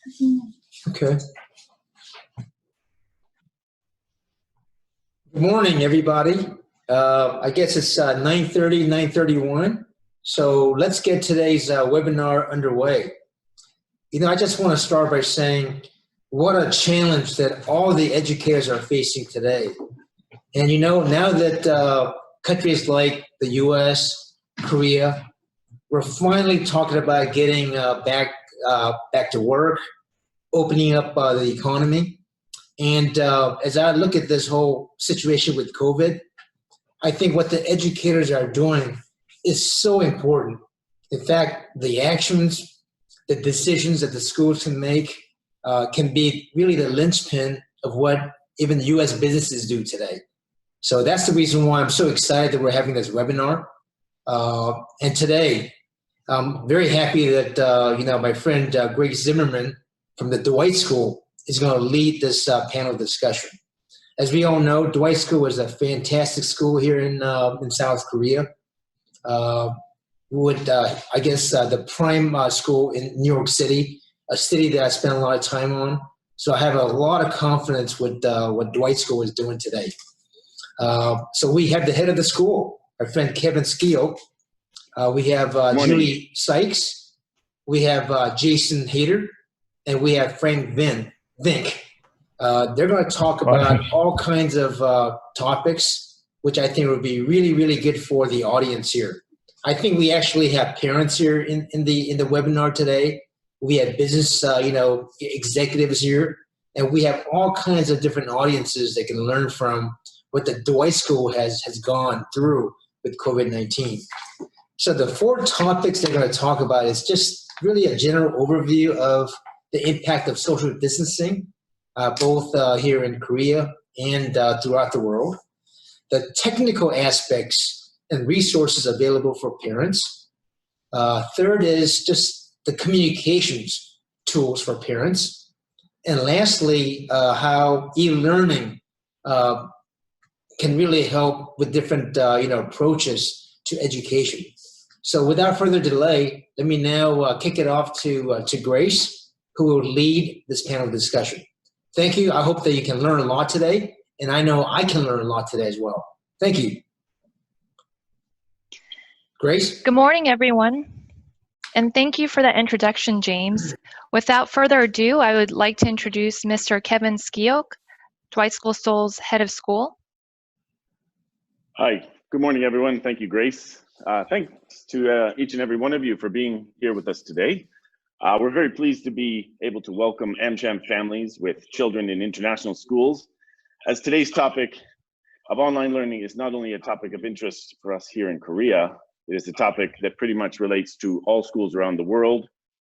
Okay. Good morning, everybody. I guess it's 9:30, 9:31. So let's get today's webinar underway. You know, I just want to start by saying what a challenge that all the educators are facing today. And you know, now that countries like the US, Korea, we're finally talking about getting back to work, opening up the economy. And as I look at this whole situation with COVID, I think what the educators are doing is so important. In fact, the actions, the decisions that the schools can make can be really the linchpin of what even U.S. businesses do today. So that's the reason why I'm so excited that we're having this webinar. And today, I'm very happy that my friend Grace Zimmerman from the Dwight School is going to lead this panel discussion. As we all know, Dwight School is a fantastic school here in South Korea. The prime school in New York City, a city that I spent a lot of time on. So I have a lot of confidence with what Dwight School is doing today. So we have the head of the school, our friend Kevin Skeoch. We have Julie Sykes. We have Jason Hayter. And we have Frank Vink. They're going to talk about all kinds of topics, which I think will be really, really good for the audience here. I think we actually have parents here in the webinar today. We have business, executives here, and we have all kinds of different audiences that can learn from what the Dwight School has gone through with COVID-19. So the four topics they're going to talk about is just really a general overview of the impact of social distancing, both here in Korea and throughout the world, the technical aspects and resources available for parents. Third is just the communications tools for parents. And lastly, how e-learning can really help with different approaches to education. So without further delay, let me now kick it off to Grace, who will lead this panel discussion. Thank you. I hope that you can learn a lot today, and I know I can learn a lot today as well. Thank you. Grace? Good morning, everyone, and thank you for that introduction, James. Without further ado, I would like to introduce Mr. Kevin Skeoch, Dwight School Seoul's head of school. Hi, good morning, everyone. Thank you, Grace. Thanks to each and every one of you for being here with us today. We're very pleased to be able to welcome AMCHAM families with children in international schools, as today's topic of online learning is not only a topic of interest for us here in Korea, it is a topic that pretty much relates to all schools around the world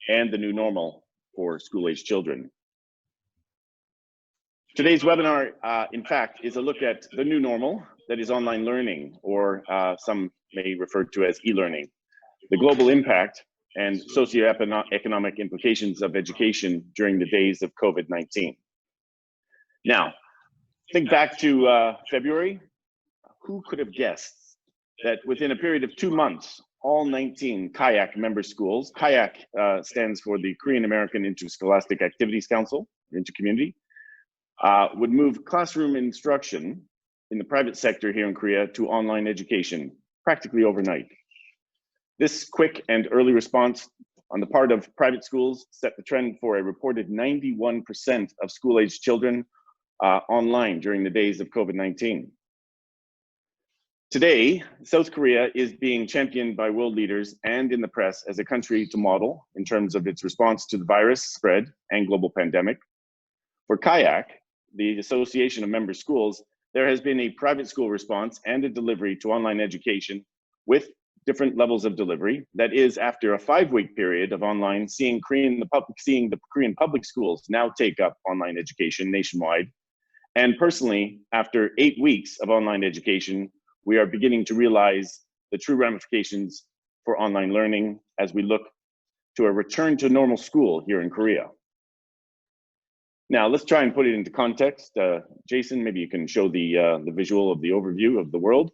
and the new normal for school-age children. Today's webinar, in fact, is a look at the new normal that is online learning, or some may refer to as e-learning, the global impact and socioeconomic implications of education during the days of COVID-19. Now, think back to February. Who could have guessed that within a period of 2 months, all 19 KAYAK member schools, KAYAK stands for the Korean American Interscholastic Activities Council, Intercommunity, would move classroom instruction in the private sector here in Korea to online education practically overnight. This quick and early response on the part of private schools set the trend for a reported 91% of school-aged children online during the days of COVID-19. Today, South Korea is being championed by world leaders and in the press as a country to model in terms of its response to the virus spread and global pandemic. For KAYAK, the Association of Member Schools, there has been a private school response and a delivery to online education with different levels of delivery. That is, after a 5-week period of online, seeing the Korean public schools now take up online education nationwide. And personally, after 8 weeks of online education, we are beginning to realize the true ramifications for online learning as we look to a return to normal school here in Korea. Now, let's try and put it into context. Jason, maybe you can show the visual of the overview of the world.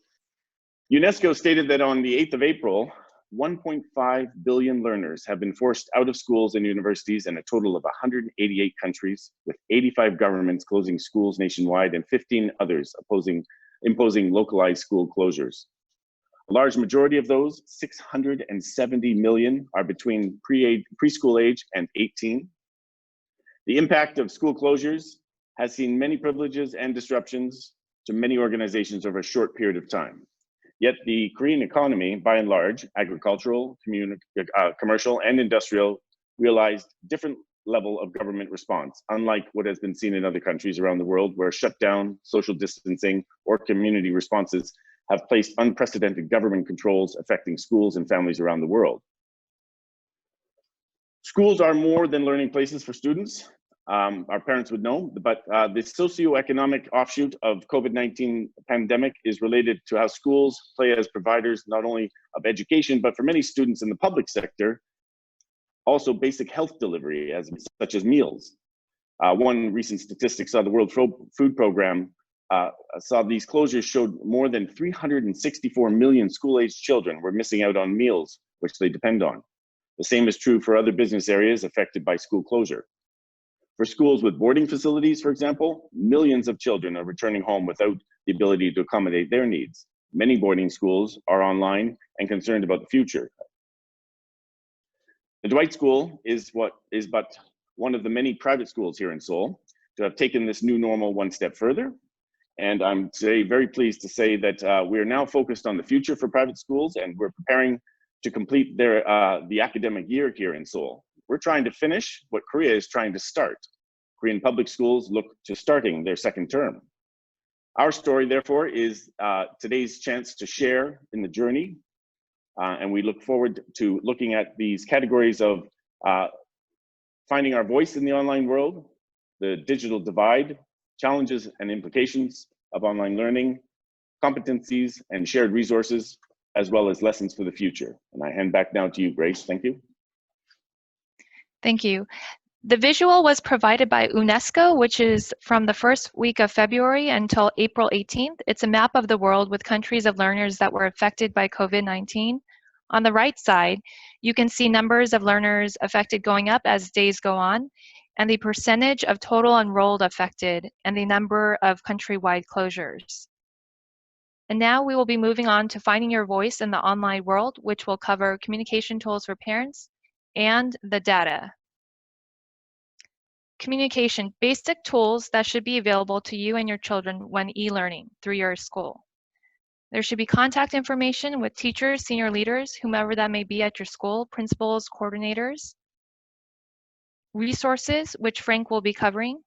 UNESCO stated that on the 8th of April, 1.5 billion learners have been forced out of schools and universities in a total of 188 countries, with 85 governments closing schools nationwide and 15 others imposing localized school closures. A large majority of those, 670 million, are between preschool age and 18. The impact of school closures has seen many privileges and disruptions to many organizations over a short period of time. Yet the Korean economy, by and large, agricultural, commercial, and industrial, realized different level of government response, unlike what has been seen in other countries around the world, where shutdown, social distancing, or community responses have placed unprecedented government controls affecting schools and families around the world. Schools are more than learning places for students. Our parents would know, but the socioeconomic offshoot of COVID-19 pandemic is related to how schools play as providers, not only of education, but for many students in the public sector, also basic health delivery, such as meals. One recent statistic saw the World Food Program saw these closures showed more than 364 million school-aged children were missing out on meals, which they depend on. The same is true for other business areas affected by school closure. For schools with boarding facilities, for example, millions of children are returning home without the ability to accommodate their needs. Many boarding schools are online and concerned about the future. The Dwight School is but one of the many private schools here in Seoul to have taken this new normal one step further. And I'm today very pleased to say that we are now focused on the future for private schools, and we're preparing to complete the academic year here in Seoul. We're trying to finish what Korea is trying to start. Korean public schools look to starting their second term. Our story, therefore, is today's chance to share in the journey, and we look forward to looking at these categories of finding our voice in the online world, the digital divide, challenges and implications of online learning, competencies and shared resources, as well as lessons for the future. And I hand back now to you, Grace. Thank you. Thank you. The visual was provided by UNESCO, which is from the first week of February until April 18th. It's a map of the world with countries of learners that were affected by COVID-19. On the right side, you can see numbers of learners affected going up as days go on, and the percentage of total enrolled affected, and the number of countrywide closures. And now we will be moving on to finding your voice in the online world, which will cover communication tools for parents and the data. Communication, basic tools that should be available to you and your children when e-learning through your school. There should be contact information with teachers, senior leaders, whomever that may be at your school, principals, coordinators. Resources, which Frank will be covering.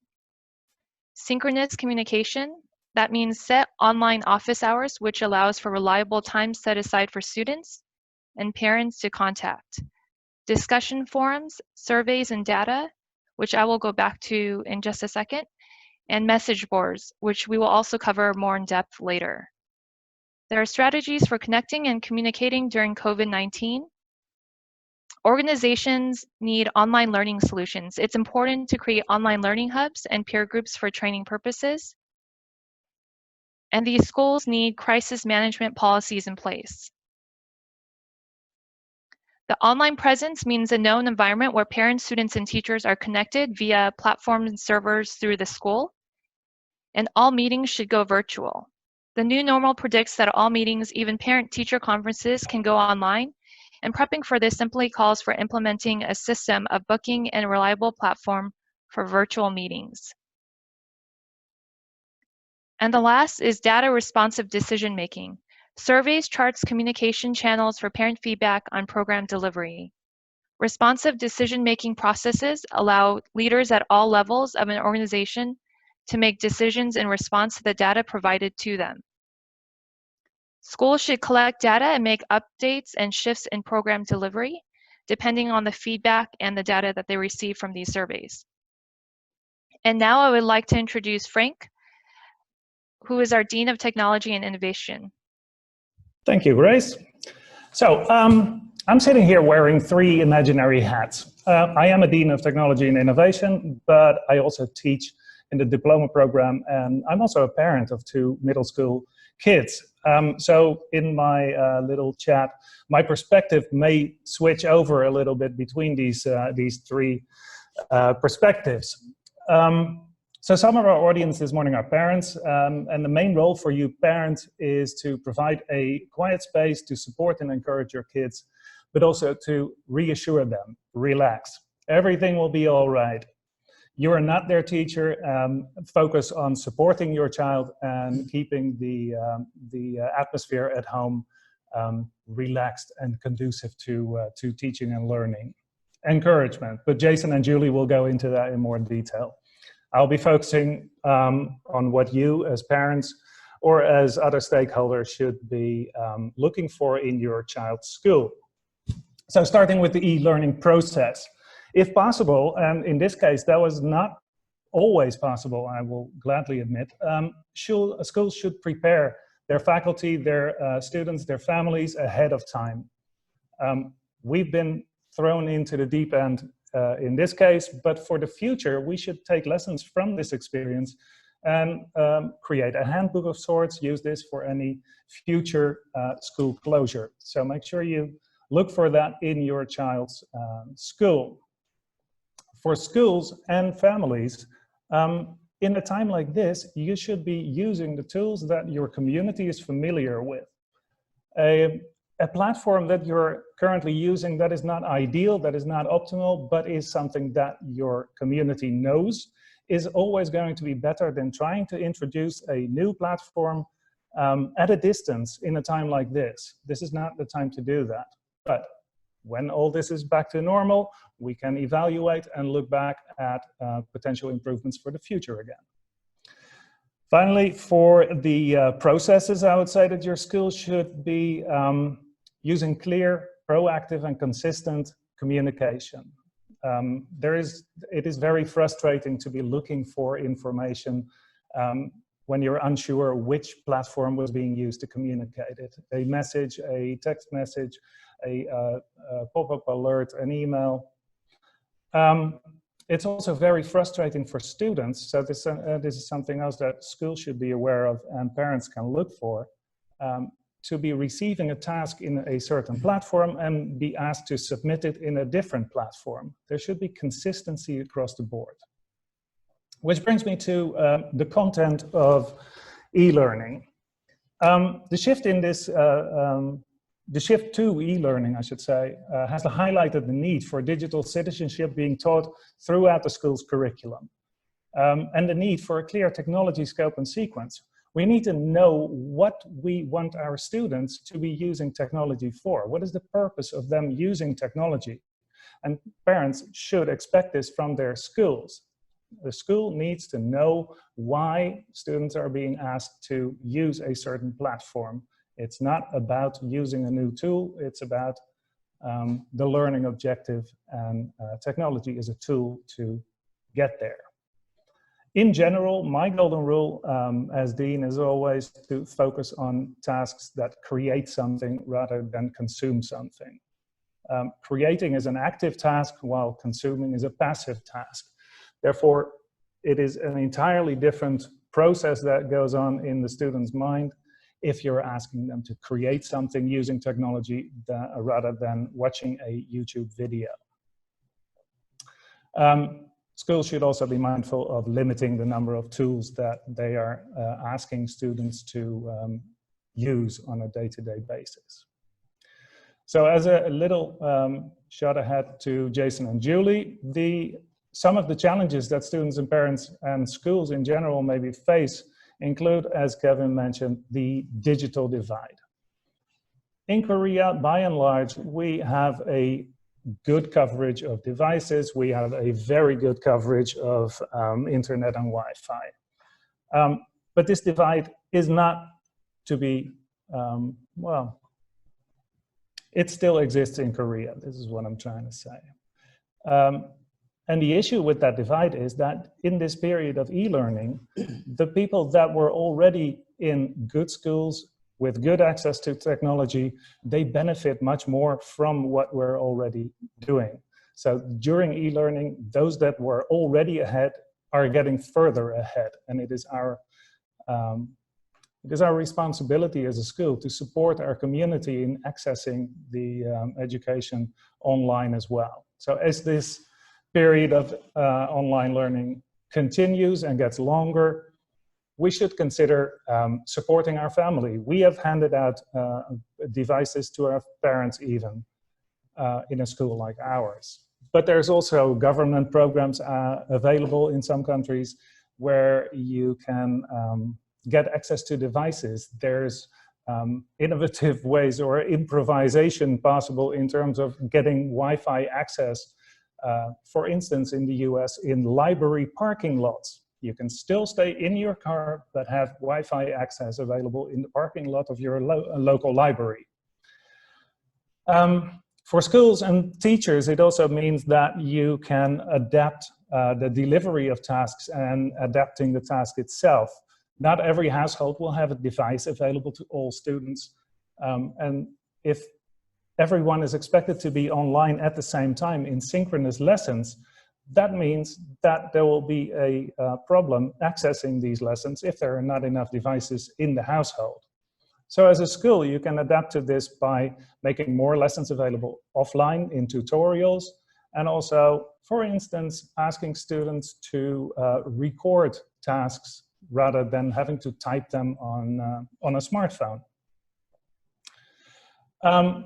Synchronous communication, that means set online office hours, which allows for reliable time set aside for students and parents to contact. Discussion forums, surveys and data, which I will go back to in just a second, and message boards, which we will also cover more in depth later. There are strategies for connecting and communicating during COVID-19. Organizations need online learning solutions. It's important to create online learning hubs and peer groups for training purposes. And these schools need crisis management policies in place. The online presence means a known environment where parents, students, and teachers are connected via platforms and servers through the school, and all meetings should go virtual. The new normal predicts that all meetings, even parent-teacher conferences, can go online, and prepping for this simply calls for implementing a system of booking and a reliable platform for virtual meetings. And the last is data responsive decision-making. Surveys, charts, communication channels for parent feedback on program delivery. Responsive decision-making processes allow leaders at all levels of an organization to make decisions in response to the data provided to them. Schools should collect data and make updates and shifts in program delivery, depending on the feedback and the data that they receive from these surveys. And now I would like to introduce Frank, who is our Dean of Technology and Innovation. Thank you, Grace. So I'm sitting here wearing three imaginary hats. I am a Dean of Technology and Innovation, but I also teach in the diploma program, and I'm also a parent of 2 middle school kids. So in my little chat, my perspective may switch over a little bit between these 3 perspectives. So some of our audience this morning are parents, and the main role for you parents is to provide a quiet space to support and encourage your kids, but also to reassure them, relax. Everything will be all right. You are not their teacher. Focus on supporting your child and keeping the atmosphere at home relaxed and conducive to teaching and learning. Encouragement, but Jason and Julie will go into that in more detail. I'll be focusing on what you as parents or as other stakeholders should be looking for in your child's school. So starting with the e-learning process. If possible, and in this case that was not always possible, I will gladly admit, schools should prepare their faculty, their students, their families ahead of time. We've been thrown into the deep end in this case, but for the future, we should take lessons from this experience and create a handbook of sorts, use this for any future school closure. So make sure you look for that in your child's school. For schools and families, in a time like this, you should be using the tools that your community is familiar with. A platform that you're currently using that is not ideal, that is not optimal, but is something that your community knows is always going to be better than trying to introduce a new platform at a distance in a time like this. This is not the time to do that. But when all this is back to normal, we can evaluate and look back at potential improvements for the future again. Finally, for the processes, I would say that your school should be using clear, proactive, and consistent communication. It is very frustrating to be looking for information when you're unsure which platform was being used to communicate it. A message, a text message, a pop-up alert, an email. It's also very frustrating for students, so this is something else that schools should be aware of and parents can look for, to be receiving a task in a certain platform and be asked to submit it in a different platform. There should be consistency across the board. Which brings me to the content of e-learning. The shift in this, the shift to e-learning, I should say, has highlighted the need for digital citizenship being taught throughout the school's curriculum, and the need for a clear technology scope and sequence. We need to know what we want our students to be using technology for. What is the purpose of them using technology? And parents should expect this from their schools. The school needs to know why students are being asked to use a certain platform. It's not about using a new tool, it's about the learning objective, and technology is a tool to get there. In general, my golden rule as dean is always to focus on tasks that create something rather than consume something. Creating is an active task while consuming is a passive task. Therefore, it is an entirely different process that goes on in the student's mind if you're asking them to create something using technology rather than watching a YouTube video. Schools should also be mindful of limiting the number of tools that they are asking students to use on a day-to-day basis. So as a little shot ahead to Jason and Julie, some of the challenges that students and parents and schools in general maybe face include, as Kevin mentioned, the digital divide. In Korea, by and large, we have a good coverage of devices. We have a very good coverage of internet and Wi-Fi. But this divide is not to be, well, it still exists in Korea. This is what I'm trying to say. And the issue with that divide is that in this period of e-learning, the people that were already in good schools with good access to technology, they benefit much more from what we're already doing. So during e-learning, those that were already ahead are getting further ahead, and it is our responsibility as a school to support our community in accessing the education online as well. So as this period of online learning continues and gets longer, we should consider supporting our family. We have handed out devices to our parents even in a school like ours. But there's also government programs available in some countries where you can get access to devices. There's innovative ways or improvisation possible in terms of getting Wi-Fi access. For instance, in the US, in library parking lots. You can still stay in your car, but have Wi-Fi access available in the parking lot of your local library. For schools and teachers, it also means that you can adapt the delivery of tasks and adapting the task itself. Not every household will have a device available to all students. And if everyone is expected to be online at the same time in synchronous lessons, that means that there will be a problem accessing these lessons if there are not enough devices in the household. So as a school, you can adapt to this by making more lessons available offline in tutorials, and also, for instance, asking students to record tasks rather than having to type them on a smartphone.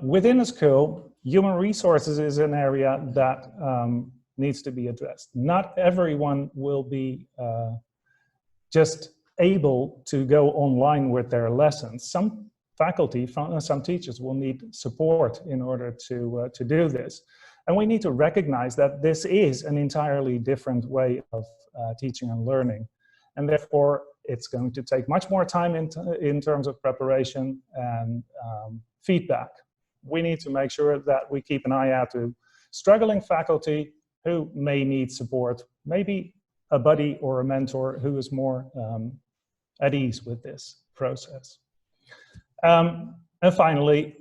Within a school, human resources is an area that needs to be addressed. Not everyone will be just able to go online with their lessons. Some faculty, some teachers will need support in order to do this. And we need to recognize that this is an entirely different way of teaching and learning. And therefore, it's going to take much more time in terms of preparation and feedback. We need to make sure that we keep an eye out to struggling faculty who may need support, maybe a buddy or a mentor who is more at ease with this process. And finally,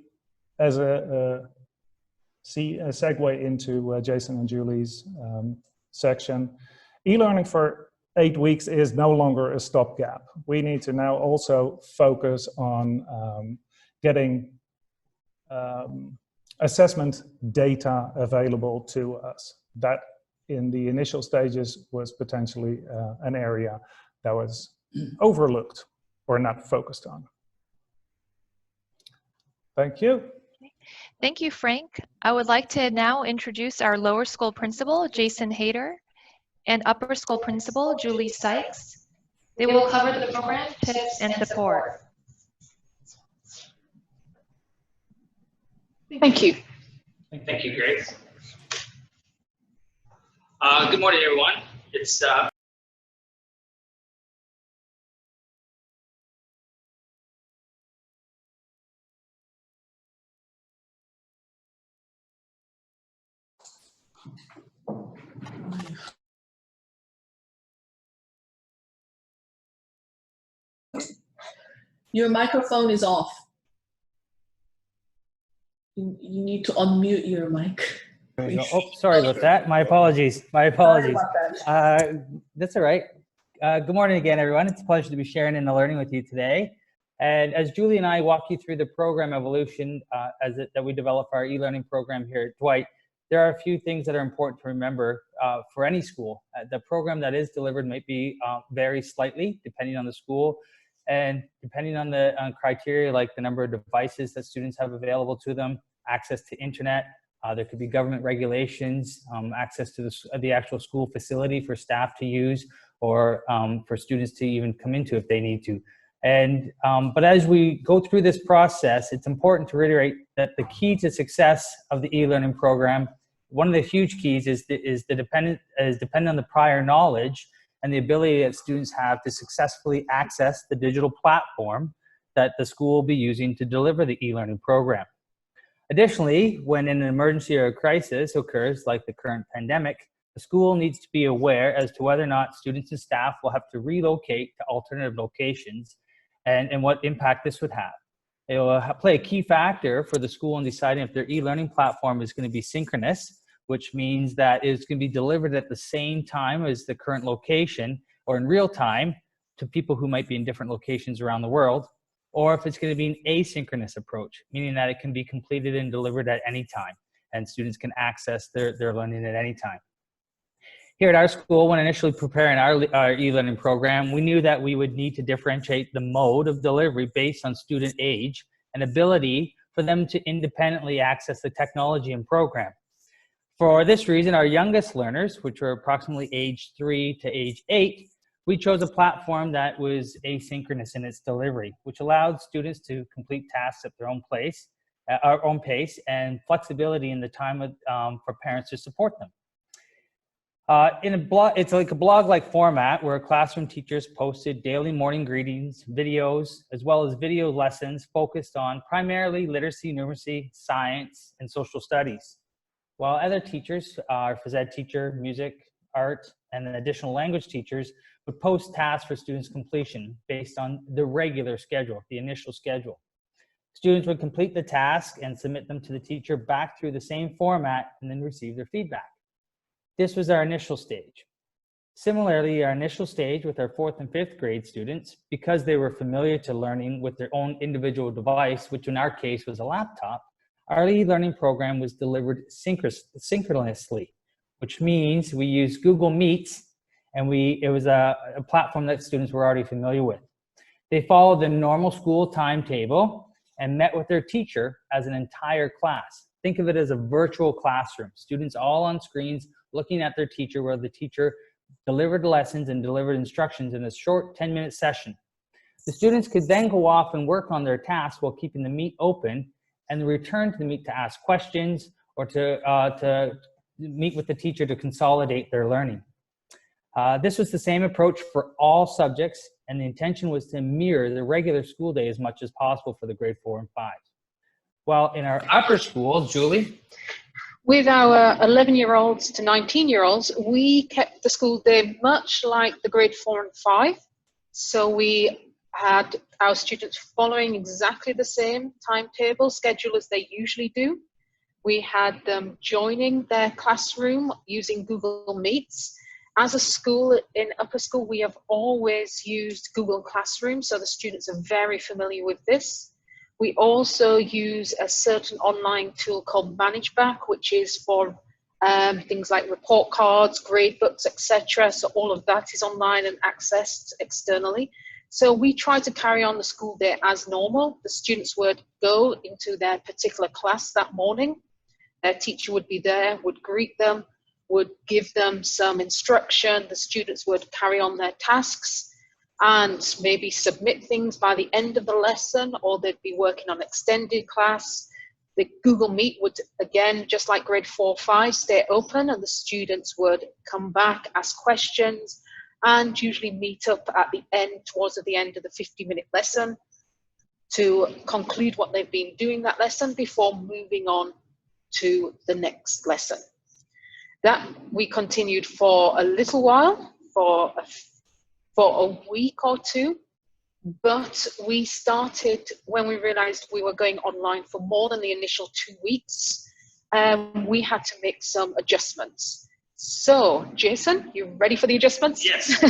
as a segue into Jason and Julie's section, e-learning for 8 weeks is no longer a stopgap. We need to now also focus on getting assessment data available to us. That in the initial stages was potentially an area that was overlooked or not focused on. Thank you. Thank you, Frank. I would like to now introduce our lower school principal, Jason Hayter, and upper school principal, Julie Sykes. They will cover the program, tips, and support. Thank you. Thank you, Grace. Good morning, everyone. It's Your microphone is off. You need to unmute your mic. There we go. Oh, sorry about that. My apologies. My apologies. That's all right. Good morning again, everyone. It's a pleasure to be sharing in the learning with you today. And as Julie and I walk you through the program evolution that we develop our e-learning program here at Dwight, there are a few things that are important to remember for any school. The program that is delivered might be vary slightly depending on the school and depending on the criteria like the number of devices that students have available to them, access to internet. There could be government regulations, access to the actual school facility for staff to use, or for students to even come into if they need to. And but as we go through this process, it's important to reiterate that the key to success of the e-learning program, one of the huge keys is dependent on the prior knowledge and the ability that students have to successfully access the digital platform that the school will be using to deliver the e-learning program. Additionally, when an emergency or a crisis occurs, like the current pandemic, the school needs to be aware as to whether or not students and staff will have to relocate to alternative locations and what impact this would have. It will play a key factor for the school in deciding if their e-learning platform is going to be synchronous, which means that it's going to be delivered at the same time as the current location or in real time to people who might be in different locations around the world, or if it's going to be an asynchronous approach, meaning that it can be completed and delivered at any time, and students can access their learning at any time. Here at our school, when initially preparing our e-learning program, we knew that we would need to differentiate the mode of delivery based on student age and ability for them to independently access the technology and program. For this reason, our youngest learners, which were approximately age 3 to age 8, we chose a platform that was asynchronous in its delivery, which allowed students to complete tasks at their own pace, and flexibility in the time for parents to support them. It's like a blog-like format where classroom teachers posted daily morning greetings, videos, as well as video lessons focused on primarily literacy, numeracy, science, and social studies. While other teachers, our phys ed teacher, music, art, and then additional language teachers would post tasks for students' completion based on the regular schedule, the initial schedule. Students would complete the task and submit them to the teacher back through the same format and then receive their feedback. This was our initial stage. Similarly, our initial stage with our 4th and 5th grade students, because they were familiar to learning with their own individual device, which in our case was a laptop, our e-learning program was delivered synchronously, which means we used Google Meets, and it was a platform that students were already familiar with. They followed the normal school timetable and met with their teacher as an entire class. Think of it as a virtual classroom. Students all on screens looking at their teacher, where the teacher delivered lessons and delivered instructions in a short 10-minute session. The students could then go off and work on their tasks while keeping the Meet open, and return to the Meet to ask questions or to meet with the teacher to consolidate their learning. This was the same approach for all subjects, and the intention was to mirror the regular school day as much as possible for the grade 4 and 5. While in our upper school, Julie? With our 11-year-olds to 19-year-olds, we kept the school day much like the grade 4 and 5. So we had our students following exactly the same timetable schedule as they usually do. We had them joining their classroom using Google Meets. As a school, in upper school, we have always used Google Classroom, so the students are very familiar with this. We also use a certain online tool called ManageBack, which is for things like report cards, grade books, etc. So all of that is online and accessed externally. So we try to carry on the school day as normal. The students would go into their particular class that morning. Their teacher would be there, would greet them, would give them some instruction. The students would carry on their tasks and maybe submit things by the end of the lesson, or they'd be working on extended class. The Google Meet would, again, just like grade 4, 5, stay open, and the students would come back, ask questions, and usually meet up at the end, towards the end of the 50-minute lesson to conclude what they've been doing that lesson before moving on to the next lesson. That we continued for a little while, for a week or two, but we started when we realized we were going online for more than the initial 2 weeks. We had to make some adjustments. So, Jason, you ready for the adjustments? Yes.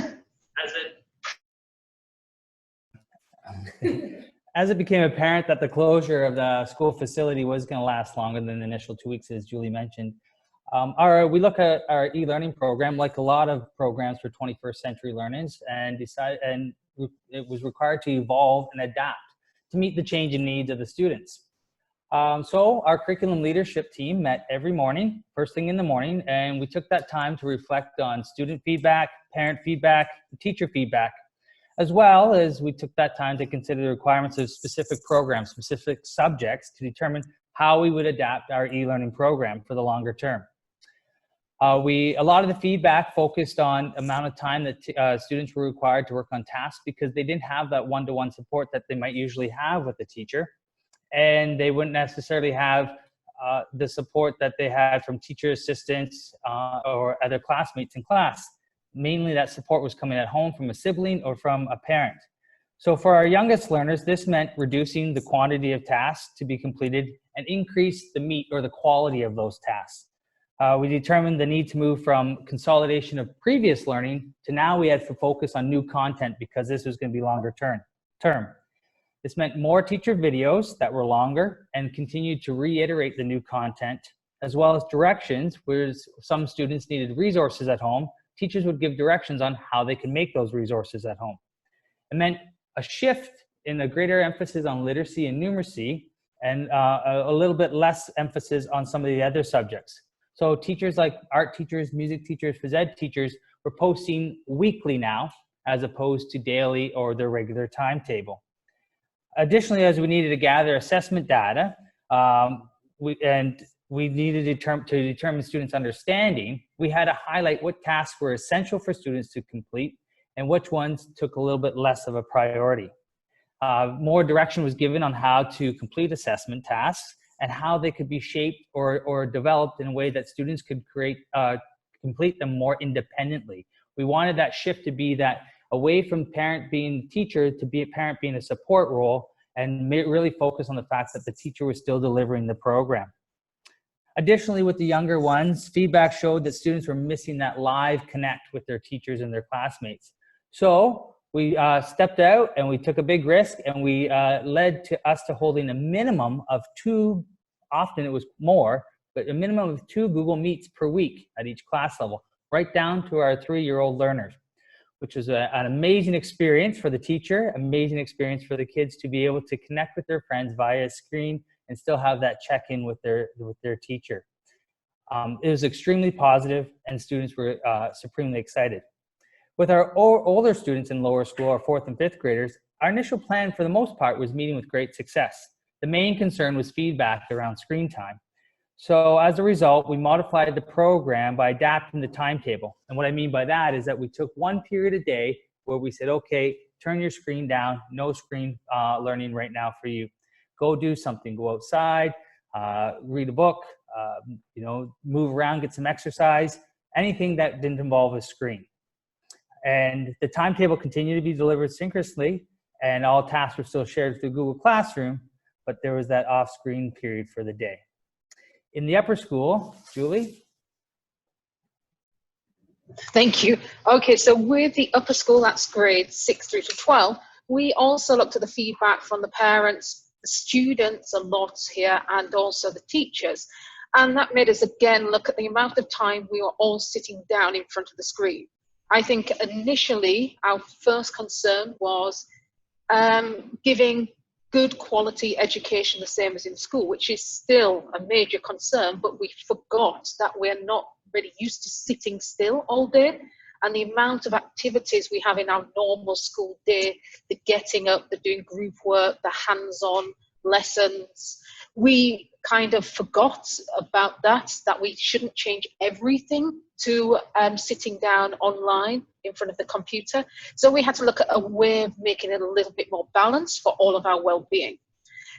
As it became apparent that the closure of the school facility was going to last longer than the initial 2 weeks, as Julie mentioned, we look at our e-learning program like a lot of programs for 21st century learners, and it was required to evolve and adapt to meet the changing needs of the students. So our curriculum leadership team met every morning, first thing in the morning, and we took that time to reflect on student feedback, parent feedback, and teacher feedback, as well as we took that time to consider the requirements of specific programs, specific subjects, to determine how we would adapt our e-learning program for the longer term. A lot of the feedback focused on amount of time that students were required to work on tasks, because they didn't have that one-to-one support that they might usually have with the teacher, and they wouldn't necessarily have the support that they had from teacher assistants or other classmates in class. Mainly that support was coming at home from a sibling or from a parent. So for our youngest learners, this meant reducing the quantity of tasks to be completed and increase the meat or the quality of those tasks. we determined the need to move from consolidation of previous learning to now we had to focus on new content because this was going to be longer term. This meant more teacher videos that were longer and continued to reiterate the new content, as well as directions where some students needed resources at home. Teachers would give directions on how they can make those resources at home. It meant a shift in a greater emphasis on literacy and numeracy and a little bit less emphasis on some of the other subjects. So teachers like art teachers, music teachers, phys ed teachers were posting weekly now as opposed to daily or their regular timetable. Additionally, as we needed to gather assessment data, we needed to determine students' understanding, we had to highlight what tasks were essential for students to complete and which ones took a little bit less of a priority. More direction was given on how to complete assessment tasks and how they could be shaped or developed in a way that students could complete them more independently. We wanted that shift to be that away from parent being teacher to be a parent being a support role and really focus on the fact that the teacher was still delivering the program. Additionally, with the younger ones, feedback showed that students were missing that live connect with their teachers and their classmates. So we stepped out and we took a big risk, and we led to us to holding a minimum of 2, often it was more, but a minimum of 2 Google Meets per week at each class level, right down to our 3-year-old learners, which was an amazing experience for the teacher, amazing experience for the kids to be able to connect with their friends via a screen and still have that check-in with their teacher. It was extremely positive, and students were supremely excited. With our older students in lower school, our 4th and 5th graders, our initial plan for the most part was meeting with great success. The main concern was feedback around screen time. So as a result, we modified the program by adapting the timetable. And what I mean by that is that we took 1 period a day where we said, okay, turn your screen down, no screen learning right now for you. Go do something, go outside, read a book, move around, get some exercise, anything that didn't involve a screen. And the timetable continued to be delivered synchronously, and all tasks were still shared through Google Classroom, but there was that off-screen period for the day. In the upper school, Julie? Thank you. Okay, so with the upper school, that's grades 6 through to 12, we also looked at the feedback from the parents, the students a lot here, and also the teachers. And that made us again look at the amount of time we were all sitting down in front of the screen. I think initially our first concern was giving good quality education the same as in school, which is still a major concern, but we forgot that we're not really used to sitting still all day. And the amount of activities we have in our normal school day, the getting up, the doing group work, the hands-on lessons, we kind of forgot about that we shouldn't change everything to sitting down online in front of the computer. So we had to look at a way of making it a little bit more balanced for all of our well-being.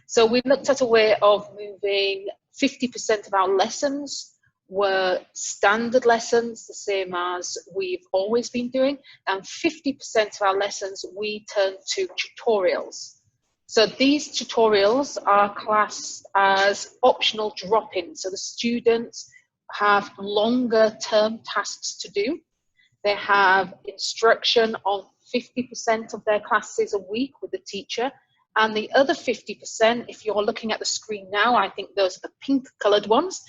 So we looked at a way of moving 50% of our lessons were standard lessons, the same as we've always been doing, and 50% of our lessons we turned to tutorials. So these tutorials are classed as optional drop-ins. So the students have longer term tasks to do. They have instruction on 50% of their classes a week with the teacher. And the other 50%, if you're looking at the screen now, I think those are the pink colored ones,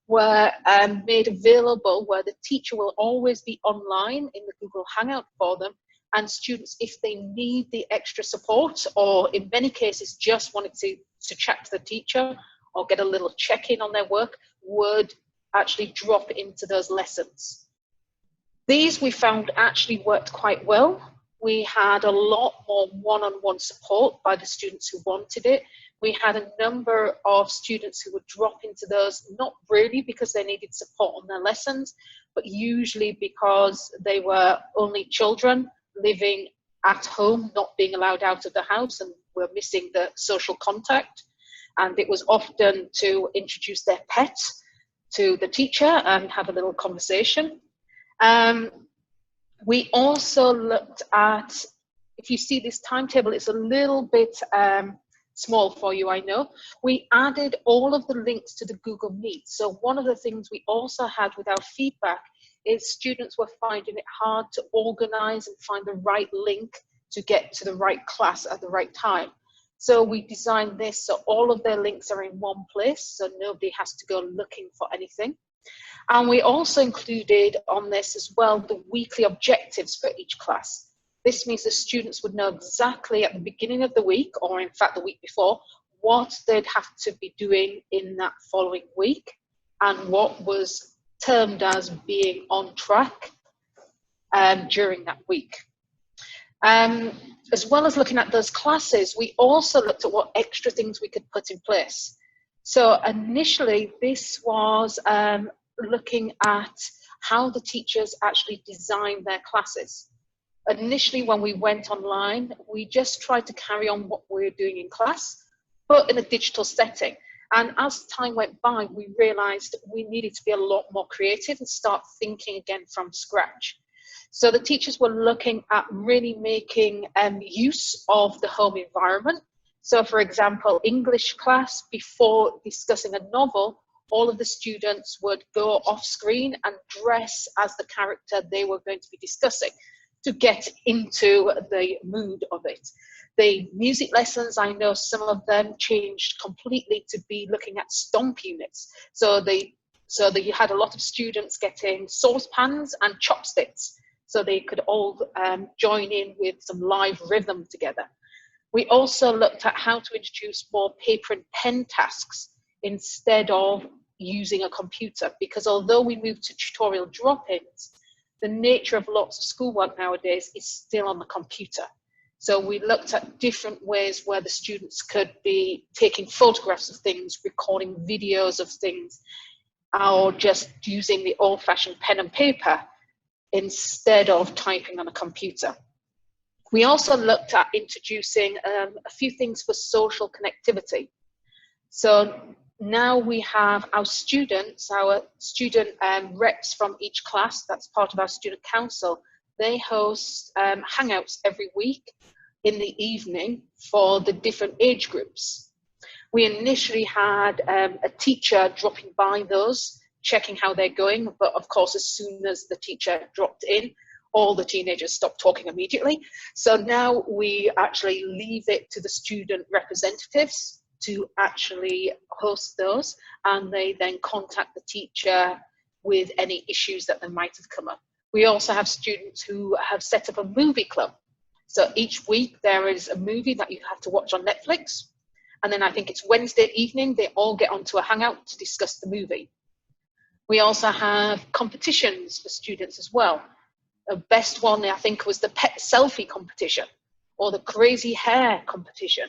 were made available where the teacher will always be online in the Google Hangout for them. And students, if they need the extra support, or in many cases just wanted to chat to the teacher or get a little check-in on their work, would actually drop into those lessons. These we found actually worked quite well. We had a lot more one-on-one support by the students who wanted it. We had a number of students who would drop into those, not really because they needed support on their lessons, but usually because they were only children living at home, not being allowed out of the house, and were missing the social contact. And it was often to introduce their pet to the teacher and have a little conversation. We also looked at, if you see this timetable, it's a little bit small for you, I know. We added all of the links to the Google Meet. So one of the things we also had with our feedback is students were finding it hard to organize and find the right link to get to the right class at the right time. So we designed this so all of their links are in one place, so nobody has to go looking for anything. And we also included on this as well the weekly objectives for each class. This means the students would know exactly at the beginning of the week, or in fact the week before, what they'd have to be doing in that following week and what was termed as being on track during that week. As well as looking at those classes, we also looked at what extra things we could put in place. So initially, this was looking at how the teachers actually design their classes. Initially, when we went online, we just tried to carry on what we were doing in class, but in a digital setting. And as time went by, we realized we needed to be a lot more creative and start thinking again from scratch. So the teachers were looking at really making use of the home environment. So for example, English class, before discussing a novel, all of the students would go off screen and dress as the character they were going to be discussing to get into the mood of it. The music lessons, I know some of them changed completely to be looking at stomp units. So you had a lot of students getting saucepans and chopsticks, so they could all join in with some live rhythm together. We also looked at how to introduce more paper and pen tasks instead of using a computer, because although we moved to tutorial drop-ins, the nature of lots of schoolwork nowadays is still on the computer. So we looked at different ways where the students could be taking photographs of things, recording videos of things, or just using the old-fashioned pen and paper instead of typing on a computer. We also looked at introducing a few things for social connectivity. So now we have our student reps from each class, that's part of our student council. They host hangouts every week in the evening for the different age groups. We initially had a teacher dropping by those, checking how they're going, but of course, as soon as the teacher dropped in, all the teenagers stopped talking immediately. So now we actually leave it to the student representatives to actually host those, and they then contact the teacher with any issues that they might have come up. We also have students who have set up a movie club. So each week there is a movie that you have to watch on Netflix, and then I think it's Wednesday evening, they all get onto a hangout to discuss the movie. We also have competitions for students as well. The best one, I think, was the pet selfie competition or the crazy hair competition.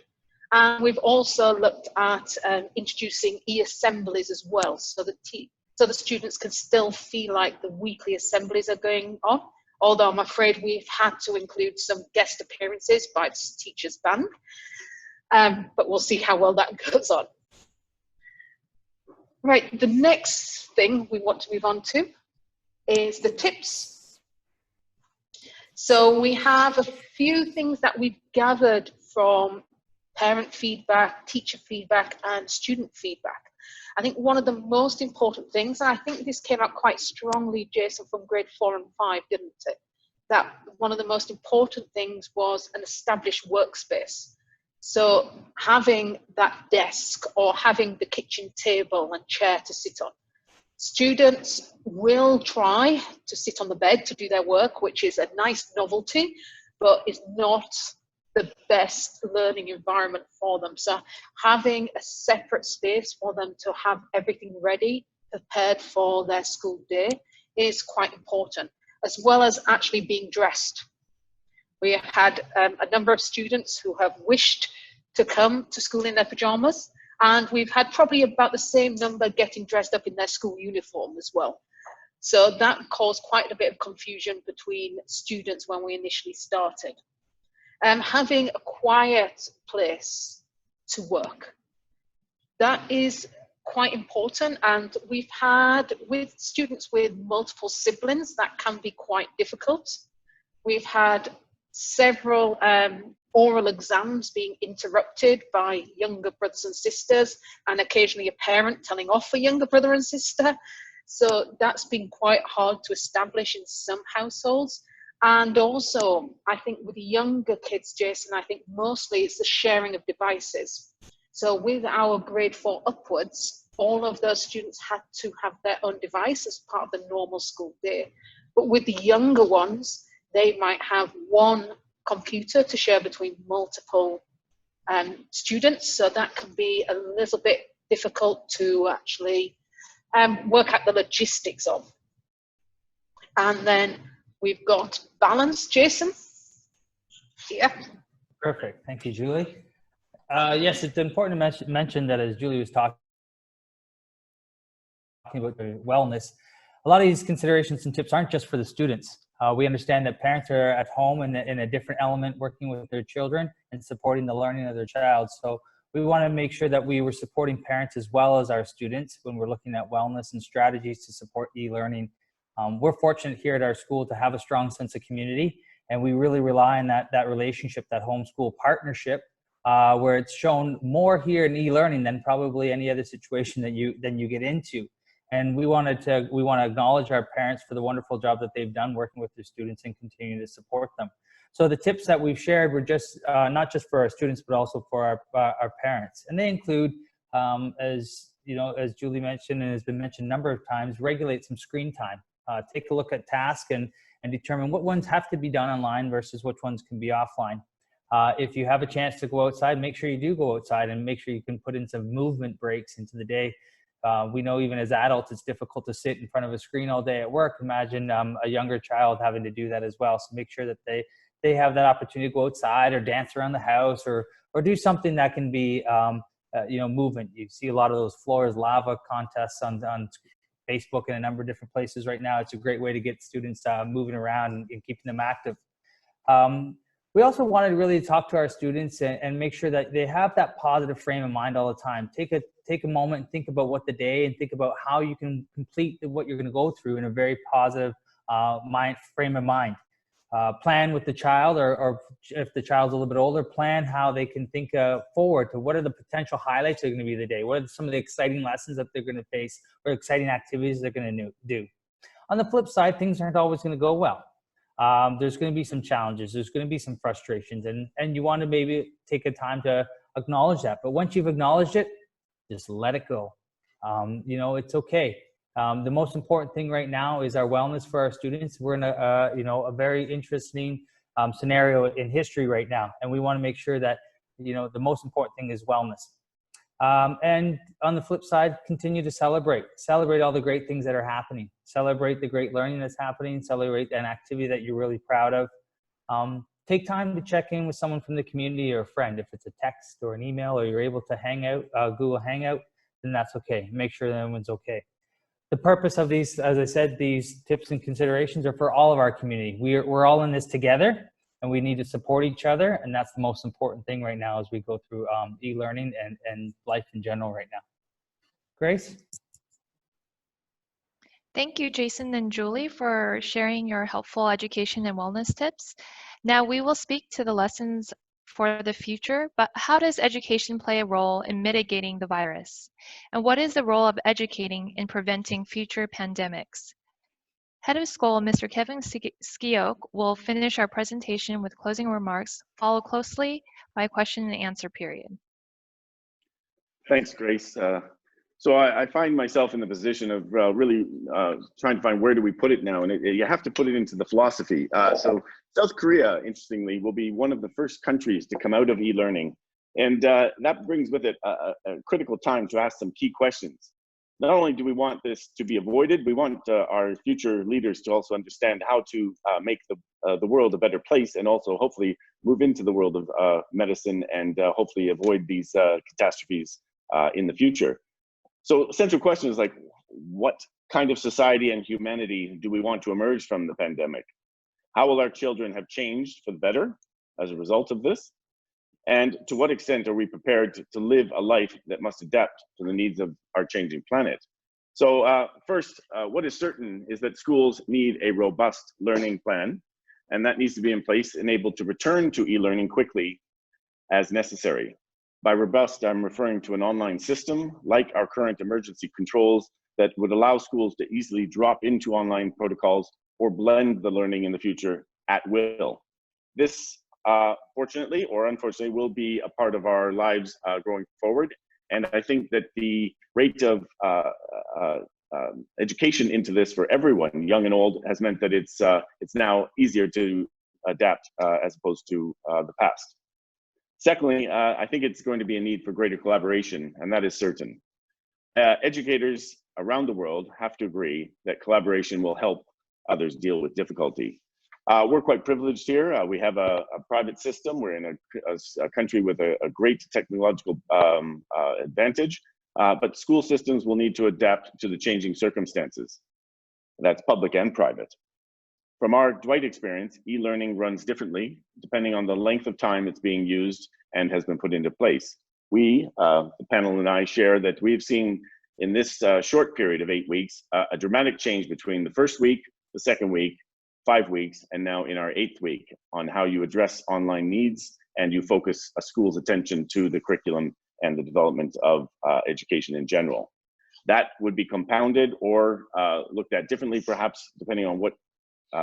And we've also looked at introducing e-assemblies as well, so the students can still feel like the weekly assemblies are going on, although I'm afraid we've had to include some guest appearances by the teachers' band, but we'll see how well that goes on. Right, the next thing we want to move on to is the tips. So we have a few things that we've gathered from parent feedback, teacher feedback, and student feedback. I think one of the most important things, and I think this came out quite strongly, Jason, from grade 4 and 5, didn't it? That one of the most important things was an established workspace. So having that desk or having the kitchen table and chair to sit on. Students will try to sit on the bed to do their work, which is a nice novelty, but is not the best learning environment for them. So having a separate space for them to have everything ready, prepared for their school day is quite important, as well as actually being dressed. We have had a number of students who have wished to come to school in their pajamas, and we've had probably about the same number getting dressed up in their school uniform as well. So that caused quite a bit of confusion between students when we initially started. Having a quiet place to work, that is quite important, and we've had with students with multiple siblings that can be quite difficult. We've had several oral exams being interrupted by younger brothers and sisters, and occasionally a parent telling off a younger brother and sister. So that's been quite hard to establish in some households. And also, I think with younger kids, Jason, I think mostly it's the sharing of devices. So with our grade 4 upwards, all of those students had to have their own device as part of the normal school day. But with the younger ones, they might have one computer to share between multiple students. So that can be a little bit difficult to actually work out the logistics of. And then we've got balance, Jason. Yeah. Perfect. Thank you, Julie. Yes, it's important to mention that as Julie was talking about the wellness, a lot of these considerations and tips aren't just for the students. We understand that parents are at home in a different element working with their children and supporting the learning of their child. So we want to make sure that we were supporting parents as well as our students when we're looking at wellness and strategies to support e-learning. We're fortunate here at our school to have a strong sense of community, and we really rely on that relationship, that homeschool partnership, where it's shown more here in e-learning than probably any other situation that you get into. And we want to acknowledge our parents for the wonderful job that they've done working with their students and continue to support them. So the tips that we've shared were just not just for our students, but also for our parents. And they include, as you know, as Julie mentioned and has been mentioned a number of times, regulate some screen time. Take a look at tasks and determine what ones have to be done online versus which ones can be offline. If you have a chance to go outside, make sure you do go outside and make sure you can put in some movement breaks into the day. We know even as adults, it's difficult to sit in front of a screen all day at work. Imagine a younger child having to do that as well. So make sure that they have that opportunity to go outside or dance around the house or do something that can be, movement. You see a lot of those floor is lava contests on Facebook and a number of different places right now. It's a great way to get students moving around and keeping them active. We also wanted to really talk to our students and make sure that they have that positive frame of mind all the time. Take a moment and think about what the day and think about how you can complete what you're going to go through in a very positive frame of mind. Plan with the child, or if the child's a little bit older, plan how they can think forward to what are the potential highlights that are going to be the day. What are some of the exciting lessons that they're going to face or exciting activities they're going to do. On the flip side, things aren't always going to go well. There's going to be some challenges. There's going to be some frustrations, and you want to maybe take a time to acknowledge that. But once you've acknowledged it, just let it go. It's okay. The most important thing right now is our wellness for our students. We're in a very interesting scenario in history right now, and we want to make sure that the most important thing is wellness. And on the flip side, continue to celebrate all the great things that are happening. Celebrate the great learning that's happening. Celebrate an activity that you're really proud of. Take time to check in with someone from the community or a friend. If it's a text or an email, or you're able to hang out, Google Hangout, then that's okay. Make sure that everyone's okay. The purpose of these, as I said, these tips and considerations are for all of our community. We're all in this together, and we need to support each other, and that's the most important thing right now as we go through e-learning and life in general right now. Grace? Thank you, Jason and Julie, for sharing your helpful education and wellness tips. Now we will speak to the lessons for the future, but how does education play a role in mitigating the virus? And what is the role of educating in preventing future pandemics? Head of School, Mr. Kevin Skeoch, will finish our presentation with closing remarks, followed closely by a question and answer period. Thanks, Grace. So I find myself in the position of really trying to find where do we put it now, and you have to put it into the philosophy. So South Korea, interestingly, will be one of the first countries to come out of e-learning, and that brings with it a critical time to ask some key questions. Not only do we want this to be avoided, we want our future leaders to also understand how to make the world a better place, and also hopefully move into the world of medicine and hopefully avoid these catastrophes in the future. So central question is like, what kind of society and humanity do we want to emerge from the pandemic? How will our children have changed for the better as a result of this? And to what extent are we prepared to live a life that must adapt to the needs of our changing planet? So first, what is certain is that schools need a robust learning plan and that needs to be in place and able to return to e-learning quickly as necessary. By robust, I'm referring to an online system like our current emergency controls that would allow schools to easily drop into online protocols or blend the learning in the future at will. This, fortunately or unfortunately, will be a part of our lives going forward. And I think that the rate of education into this for everyone, young and old, has meant that it's now easier to adapt as opposed to the past. Secondly, I think it's going to be a need for greater collaboration, and that is certain. Educators around the world have to agree that collaboration will help others deal with difficulty. We're quite privileged here. We have a private system. We're in a country with a great technological advantage, but school systems will need to adapt to the changing circumstances. That's public and private. From our Dwight experience, e-learning runs differently depending on the length of time it's being used and has been put into place. We, the panel and I, share that we've seen in this short period of 8 weeks, a dramatic change between the first week, the second week, 5 weeks, and now in our 8th week on how you address online needs and you focus a school's attention to the curriculum and the development of education in general. That would be compounded or looked at differently, perhaps, depending on what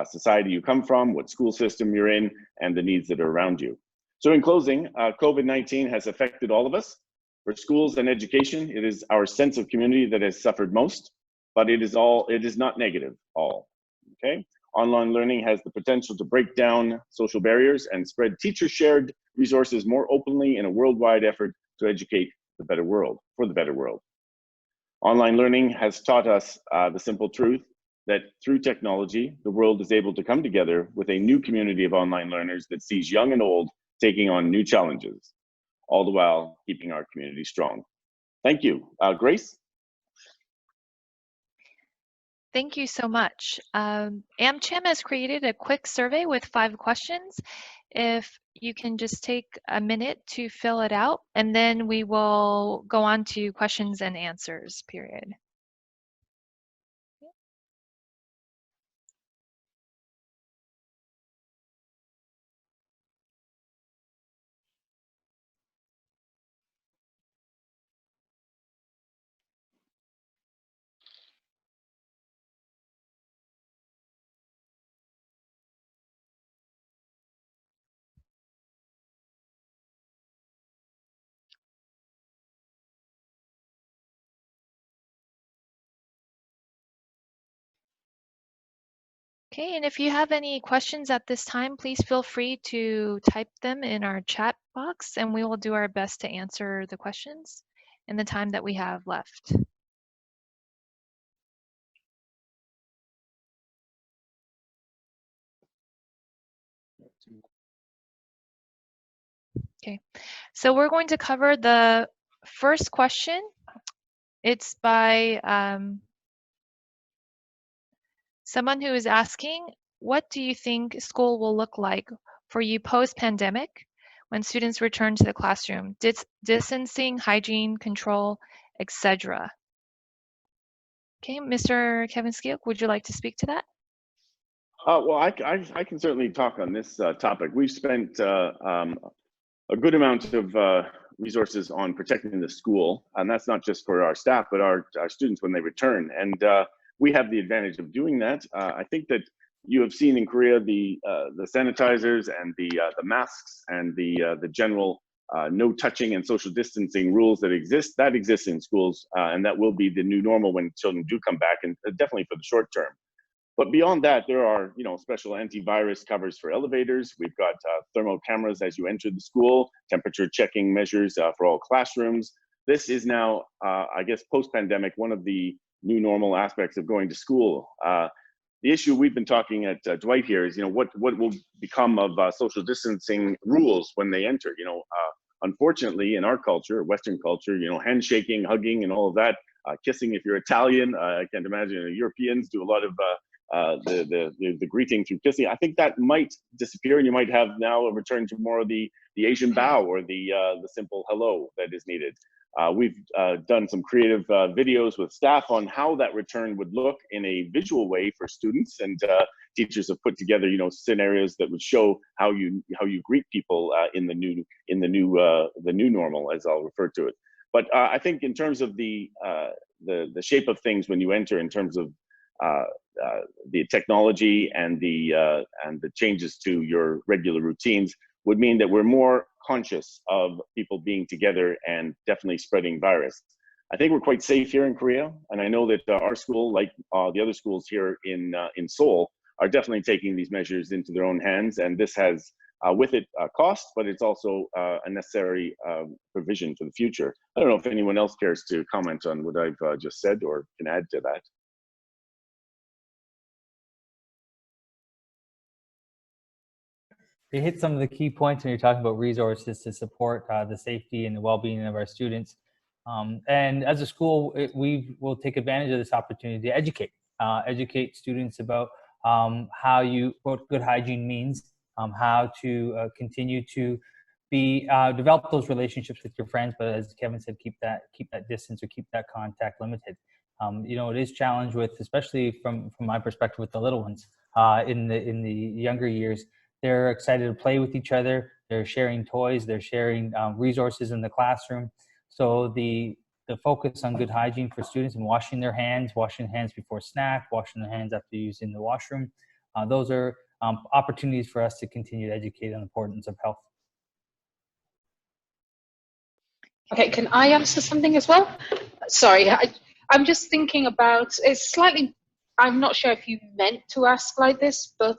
society you come from, what school system you're in, and the needs that are around you. So in closing, COVID-19 has affected all of us. For schools and education, it is our sense of community that has suffered most, but it is not negative all, okay? Online learning has the potential to break down social barriers and spread teacher-shared resources more openly in a worldwide effort to educate the better world, for the better world. Online learning has taught us the simple truth that through technology, the world is able to come together with a new community of online learners that sees young and old taking on new challenges, all the while keeping our community strong. Thank you. Grace? Thank you so much. AMCHAM has created a quick survey with 5 questions. If you can just take a minute to fill it out, and then we will go on to questions and answers period. Okay, and if you have any questions at this time, please feel free to type them in our chat box and we will do our best to answer the questions in the time that we have left. Okay, so we're going to cover the first question. It's by someone who is asking, what do you think school will look like for you post-pandemic when students return to the classroom? Distancing, hygiene, control, etc. Okay, Mr. Kevin Skeoch, would you like to speak to that? Well, I can certainly talk on this topic. We've spent a good amount of resources on protecting the school, and that's not just for our staff, but our students when they return. And we have the advantage of doing that. I think that you have seen in Korea the sanitizers and the masks and the general no touching and social distancing rules that exist. That exists in schools, and that will be the new normal when children do come back, and definitely for the short term. But beyond that, there are special antivirus covers for elevators. We've got thermal cameras as you enter the school, temperature checking measures for all classrooms. This is now, I guess, post-pandemic, one of the new normal aspects of going to school. The issue we've been talking at Dwight here is, what will become of social distancing rules when they enter? Unfortunately, in our culture, Western culture, handshaking, hugging, and all of that, kissing if you're Italian. I can't imagine Europeans do a lot of the greeting through kissing. I think that might disappear, and you might have now a return to more of the Asian bow or the simple hello that is needed. We've done some creative videos with staff on how that return would look in a visual way for students, and teachers have put together, scenarios that would show how you greet people in the new normal, as I'll refer to it. But I think in terms of the shape of things when you enter, in terms of the technology and the changes to your regular routines, would mean that we're more conscious of people being together and definitely spreading virus. I think we're quite safe here in Korea, and I know that our school, like the other schools here in Seoul, are definitely taking these measures into their own hands, and this has with it cost, but it's also a necessary provision for the future. I don't know if anyone else cares to comment on what I've just said or can add to that. You hit some of the key points when you're talking about resources to support the safety and the well-being of our students. And as a school, we will take advantage of this opportunity to educate students about what good hygiene means, how to continue to develop those relationships with your friends, but as Kevin said, keep that distance or keep that contact limited. It is challenged with, especially from my perspective, with the little ones in the younger years. They're excited to play with each other. They're sharing toys. They're sharing resources in the classroom. So the focus on good hygiene for students and washing their hands before snack, washing their hands after using the washroom. Those are opportunities for us to continue to educate on the importance of health. Okay, can I answer something as well? Sorry, I'm just thinking about, it's slightly, I'm not sure if you meant to ask like this, but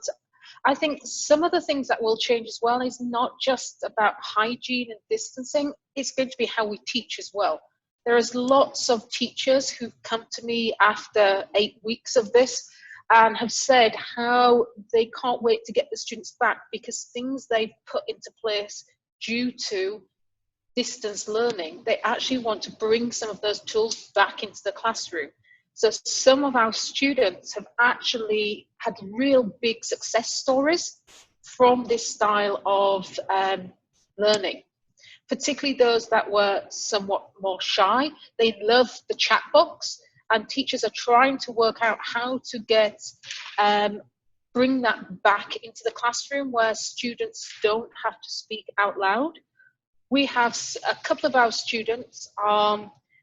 I think some of the things that will change as well is not just about hygiene and distancing, it's going to be how we teach as well. There is lots of teachers who've come to me after 8 weeks of this and have said how they can't wait to get the students back because things they've put into place due to distance learning, they actually want to bring some of those tools back into the classroom. So some of our students have actually had real big success stories from this style of learning, particularly those that were somewhat more shy. They love the chat box, and teachers are trying to work out how to bring that back into the classroom where students don't have to speak out loud. We have a couple of our students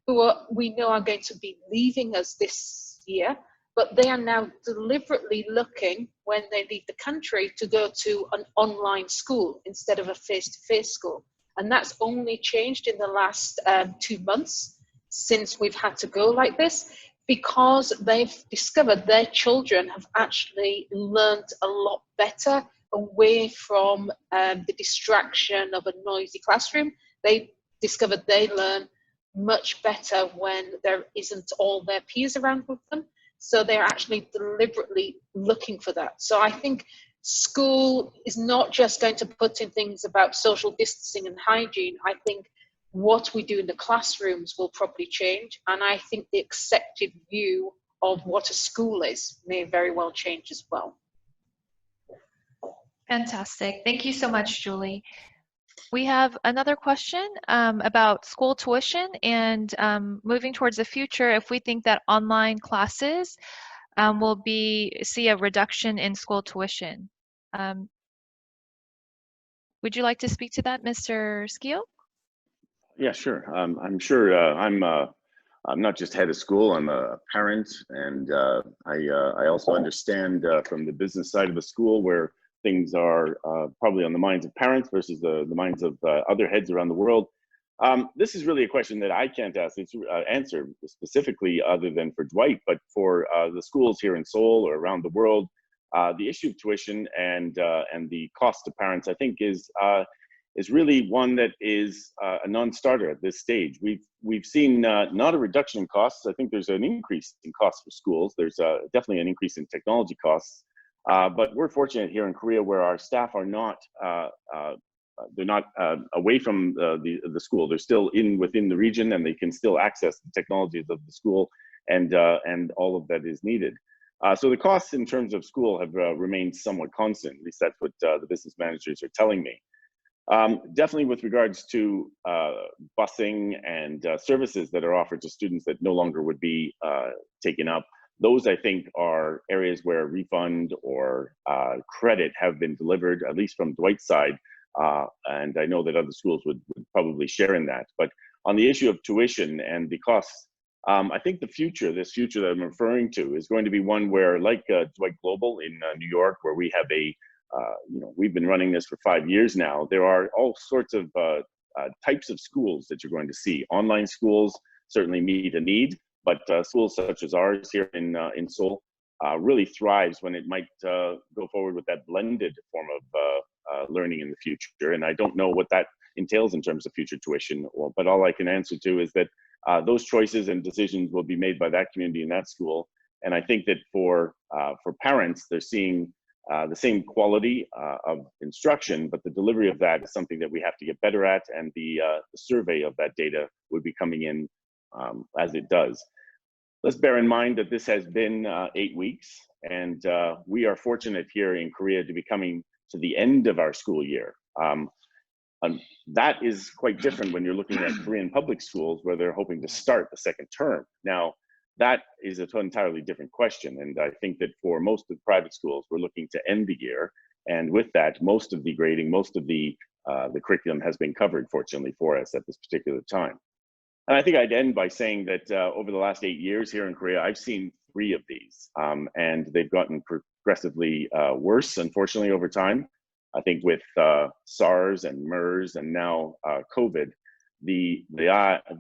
who we know are going to be leaving us this year, but they are now deliberately looking, when they leave the country, to go to an online school instead of a face-to-face school. And that's only changed in the last 2 months since we've had to go like this, because they've discovered their children have actually learned a lot better away from the distraction of a noisy classroom. They discovered they learn much better when there isn't all their peers around with them. So they're actually deliberately looking for that. So I think school is not just going to put in things about social distancing and hygiene. I think what we do in the classrooms will probably change. And I think the accepted view of what a school is may very well change as well. Fantastic. Thank you so much, Julie. We have another question about school tuition and moving towards the future, if we think that online classes will see a reduction in school tuition. Would you like to speak to that, Mr. Skeoch? Yeah, sure. I'm sure I'm not just head of school, I'm a parent, and I also understand from the business side of the school where things are probably on the minds of parents versus the minds of other heads around the world. This is really a question that I can't answer specifically other than for Dwight, but for the schools here in Seoul or around the world, the issue of tuition and the cost to parents, I think, is really one that is a non-starter at this stage. We've seen not a reduction in costs. I think there's an increase in costs for schools. There's definitely an increase in technology costs. But we're fortunate here in Korea where our staff are not, they're not away from the school. They're still within the region, and they can still access the technologies of the school and all of that is needed. So the costs in terms of school have remained somewhat constant. At least that's what the business managers are telling me. Definitely with regards to busing and services that are offered to students that no longer would be taken up. Those, I think, are areas where refund or credit have been delivered, at least from Dwight's side. And I know that other schools would probably share in that. But on the issue of tuition and the costs, I think the future, this future that I'm referring to, is going to be one where, like Dwight Global in New York, where we have a, we've been running this for 5 years now. There are all sorts of types of schools that you're going to see. Online schools certainly meet a need, but schools such as ours here in Seoul really thrives when it might go forward with that blended form of learning in the future. And I don't know what that entails in terms of future tuition, but all I can answer to is that those choices and decisions will be made by that community in that school. And I think that for parents, they're seeing the same quality of instruction, but the delivery of that is something that we have to get better at, and the survey of that data would be coming in as it does. Let's bear in mind that this has been 8 weeks, and we are fortunate here in Korea to be coming to the end of our school year. That is quite different when you're looking at Korean public schools where they're hoping to start the second term. Now, that is an entirely different question. And I think that for most of the private schools, we're looking to end the year. And with that, most of the grading, most of the curriculum has been covered, fortunately for us, at this particular time. And I think I'd end by saying that over the last 8 years here in Korea, I've seen 3 of these, and they've gotten progressively worse, unfortunately, over time. I think with SARS and MERS and now COVID, the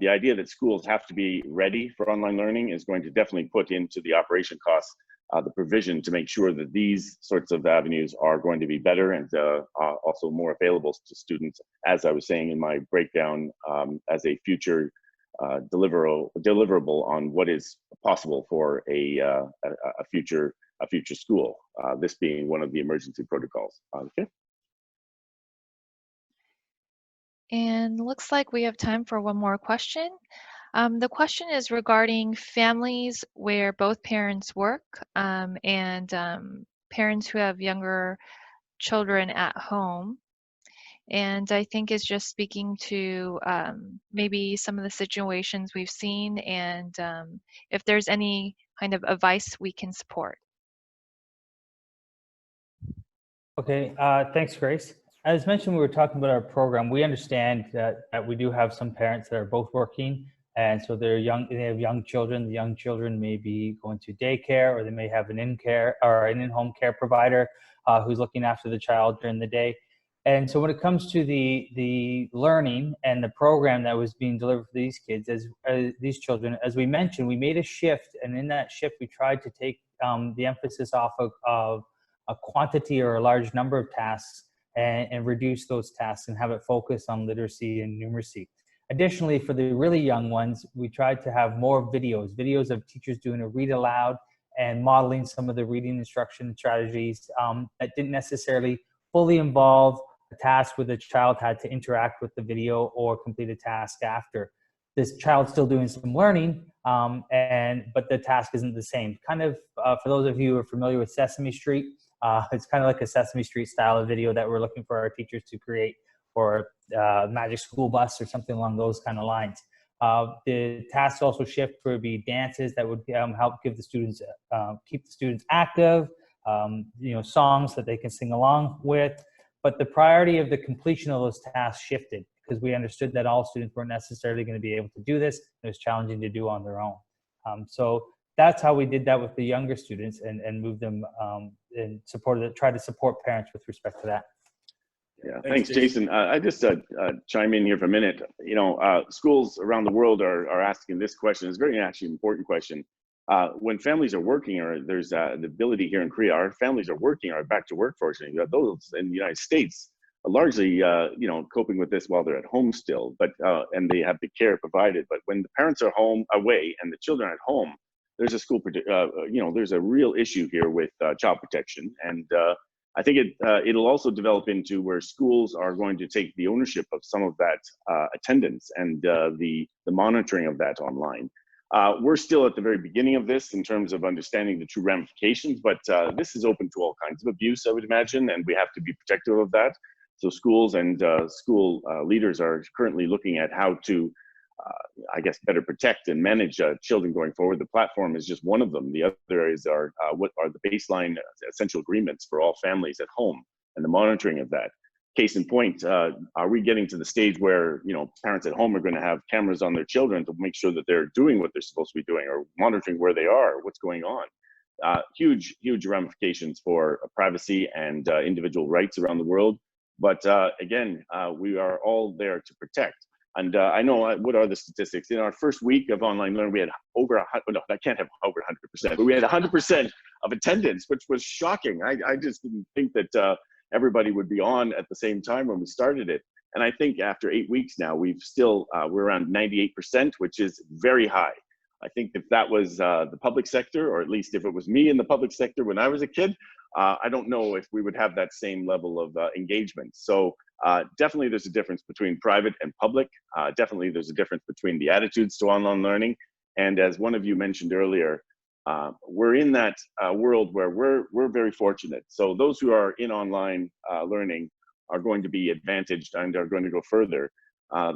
idea that schools have to be ready for online learning is going to definitely put into the operation costs the provision to make sure that these sorts of avenues are going to be better and also more available to students, as I was saying in my breakdown, as a future deliverable on what is possible for a future school, this being one of the emergency protocols. Okay. And looks like we have time for one more question. The question is regarding families where both parents work and parents who have younger children at home. And I think is just speaking to maybe some of the situations we've seen and if there's any kind of advice we can support. Okay, thanks, Grace. As mentioned, we were talking about our program. We understand that we do have some parents that are both working, and so they're young. They have young children. The young children may be going to daycare, or they may have an in-home care provider who's looking after the child during the day. And so when it comes to the learning and the program that was being delivered for these kids, these children, as we mentioned, we made a shift, and in that shift, we tried to take the emphasis off of a quantity or a large number of tasks and reduce those tasks and have it focus on literacy and numeracy. Additionally, for the really young ones, we tried to have more videos of teachers doing a read aloud and modeling some of the reading instruction strategies that didn't necessarily fully involve a task where the child had to interact with the video or complete a task after. This child's still doing some learning, but the task isn't the same. Kind of, for those of you who are familiar with Sesame Street, it's kind of like a Sesame Street style of video that we're looking for our teachers to create for Magic School Bus or something along those kind of lines. The tasks also shift for be dances that would help give the students, keep the students active, songs that they can sing along with. But the priority of the completion of those tasks shifted because we understood that all students weren't necessarily going to be able to do this. It was challenging to do on their own. So that's how we did that with the younger students and moved them and tried to support parents with respect to that. Yeah, thanks, Jason. I just chime in here for a minute. Schools around the world are asking this question. It's a very actually important question. When families are working, or there's the ability here in Korea, our families are working, are back to work, fortunately. Those in the United States are largely, coping with this while they're at home still, but and they have the care provided. But when the parents are away and the children are at home, there's a there's a real issue here with child protection, and I think it'll also develop into where schools are going to take the ownership of some of that attendance and the monitoring of that online. We're still at the very beginning of this in terms of understanding the true ramifications, but this is open to all kinds of abuse, I would imagine, and we have to be protective of that. So schools and school leaders are currently looking at how to, I guess, better protect and manage children going forward. The platform is just one of them. The other areas are what are the baseline essential agreements for all families at home and the monitoring of that. Case in point, are we getting to the stage where, you know, parents at home are going to have cameras on their children to make sure that they're doing what they're supposed to be doing, or monitoring where they are, what's going on? Huge ramifications for privacy and individual rights around the world. But again, we are all there to protect. And I know, what are the statistics? In our first week of online learning, we had over no, I can't have over 100%, but we had 100% of attendance, which was shocking. I just didn't think that everybody would be on at the same time when we started it. And I think after 8 weeks now, we've still, we're around 98%, which is very high. I think if that was the public sector, or at least if it was me in the public sector when I was a kid, I don't know if we would have that same level of engagement. So definitely there's a difference between private and public. Definitely there's a difference between the attitudes to online learning. And as one of you mentioned earlier, we're in that world where we're very fortunate. So those who are in online learning are going to be advantaged and are going to go further.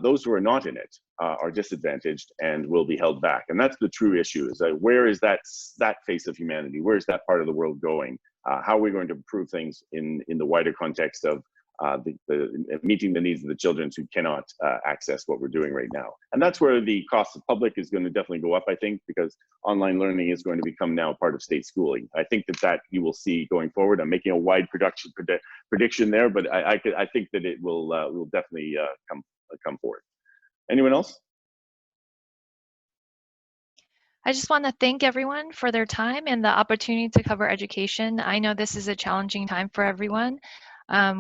Those who are not in it are disadvantaged and will be held back. And that's the true issue, is that where is that face of humanity? Where is that part of the world going? How are we going to improve things in the wider context of meeting the needs of the children who cannot access what we're doing right now? And that's where the cost of public is going to definitely go up, I think, because online learning is going to become now part of state schooling. I think that you will see going forward. I'm making a wide prediction there, but I think that it will definitely come forward. Anyone else? I just want to thank everyone for their time and the opportunity to cover education. I know this is a challenging time for everyone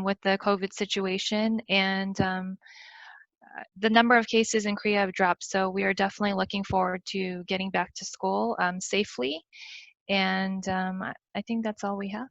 with the COVID situation, and the number of cases in Korea have dropped. So we are definitely looking forward to getting back to school safely. And I think that's all we have.